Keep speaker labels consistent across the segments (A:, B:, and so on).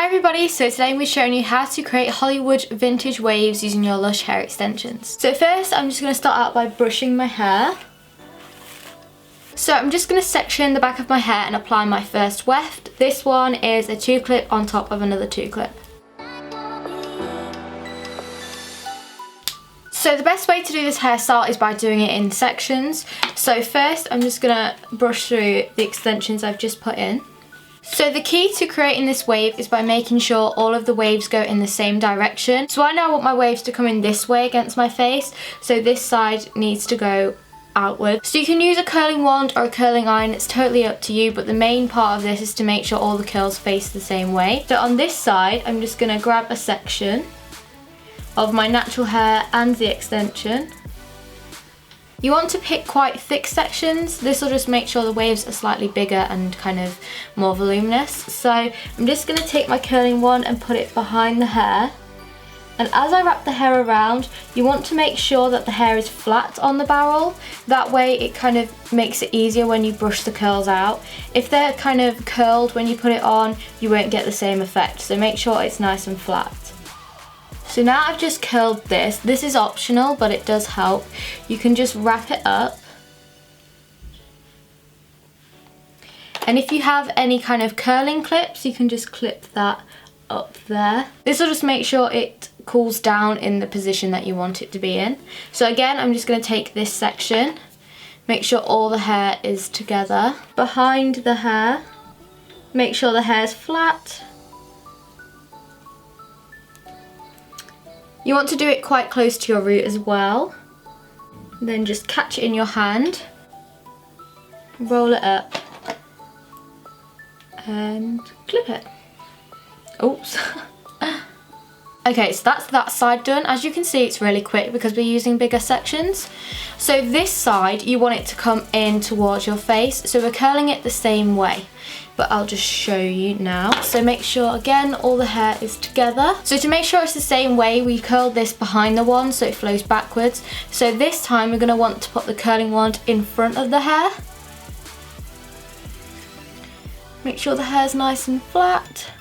A: everybody, so today we're showing you how to create Hollywood vintage waves using your Lush hair extensions. So first I'm just going to start out by brushing my hair. So I'm just going to section the back of my hair and apply my first weft. This one is a 2-clip on top of another 2-clip. So the best way to do this hairstyle is by doing it in sections. So first I'm just going to brush through the extensions I've just put in. So the key to creating this wave is by making sure all of the waves go in the same direction. So I now want my waves to come in this way against my face, so this side needs to go outward. So you can use a curling wand or a curling iron, it's totally up to you, but the main part of this is to make sure all the curls face the same way. So on this side I'm just going to grab a section of my natural hair and the extension. You want to pick quite thick sections. This will just make sure the waves are slightly bigger and kind of more voluminous. So I'm just going to take my curling wand and put it behind the hair. And as I wrap the hair around, you want to make sure that the hair is flat on the barrel. That way it kind of makes it easier when you brush the curls out. If they're kind of curled when you put it on, you won't get the same effect. So make sure it's nice and flat. So now I've just curled this. This is optional, but it does help. You can just wrap it up. And if you have any kind of curling clips, you can just clip that up there. This will just make sure it cools down in the position that you want it to be in. So again, I'm just going to take this section, make sure all the hair is together. Behind the hair, make sure the hair is flat. You want to do it quite close to your root as well. Then just catch it in your hand, roll it up and clip it. Oops. Okay, so that's that side done. As you can see, it's really quick because we're using bigger sections. So this side, you want it to come in towards your face. So we're curling it the same way, but I'll just show you now. So make sure, again, all the hair is together. So to make sure it's the same way, we curled this behind the wand so it flows backwards. So this time we're going to want to put the curling wand in front of the hair. Make sure the hair's nice and flat.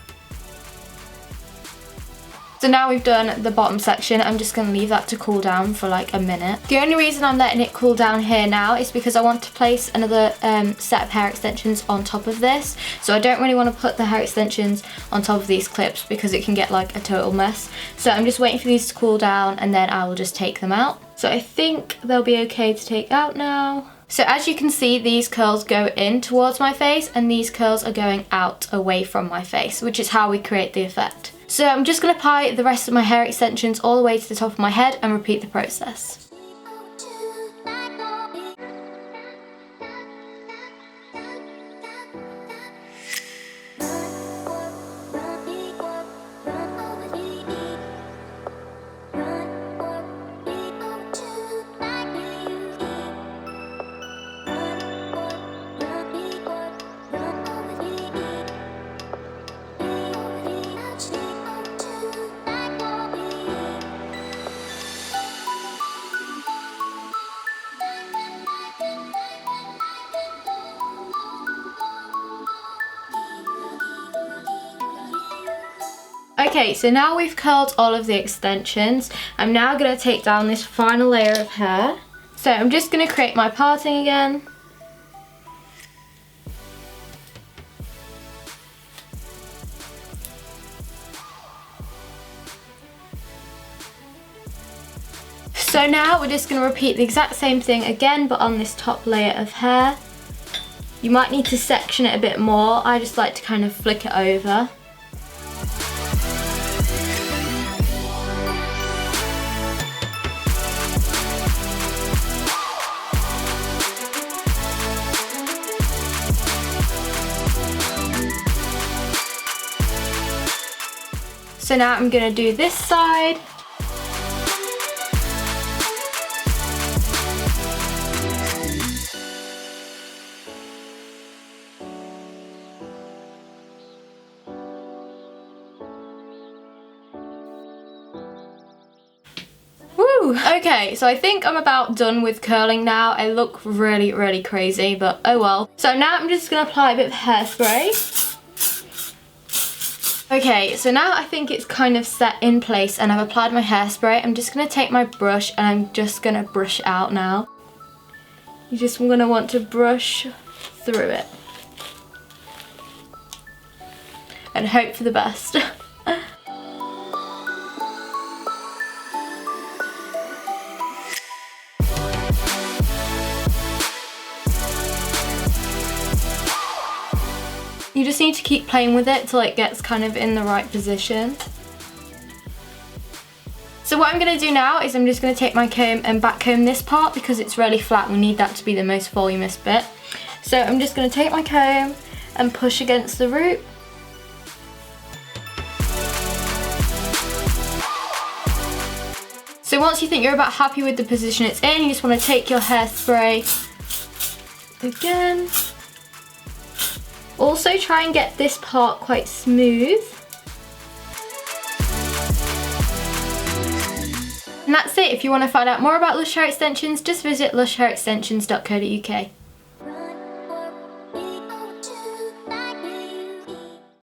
A: So now we've done the bottom section, I'm just going to leave that to cool down for like a minute. The only reason I'm letting it cool down here now is because I want to place another set of hair extensions on top of this. So I don't really want to put the hair extensions on top of these clips because it can get like a total mess. So I'm just waiting for these to cool down and then I will just take them out. So I think they'll be okay to take out now. So as you can see, these curls go in towards my face and these curls are going out away from my face, which is how we create the effect. So I'm just going to apply the rest of my hair extensions all the way to the top of my head and repeat the process. Okay, so now we've curled all of the extensions. I'm now going to take down this final layer of hair. So I'm just going to create my parting again. So now we're just going to repeat the exact same thing again, but on this top layer of hair. You might need to section it a bit more. I just like to kind of flick it over. So now I'm going to do this side. Woo! Okay, so I think I'm about done with curling now. I look really, really crazy, but oh well. So now I'm just going to apply a bit of hairspray. Okay, so now I think it's kind of set in place and I've applied my hairspray. I'm just going to take my brush and I'm just going to brush it out now. You're just going to want to brush through it. And hope for the best. You just need to keep playing with it till it gets kind of in the right position. So what I'm going to do now is I'm just going to take my comb and back comb this part because it's really flat. We need that to be the most voluminous bit. So I'm just going to take my comb and push against the root. So once you think you're about happy with the position it's in, you just want to take your hairspray again. Also try and get this part quite smooth. And that's it. If you want to find out more about Lush Hair Extensions, just visit lushhairextensions.co.uk.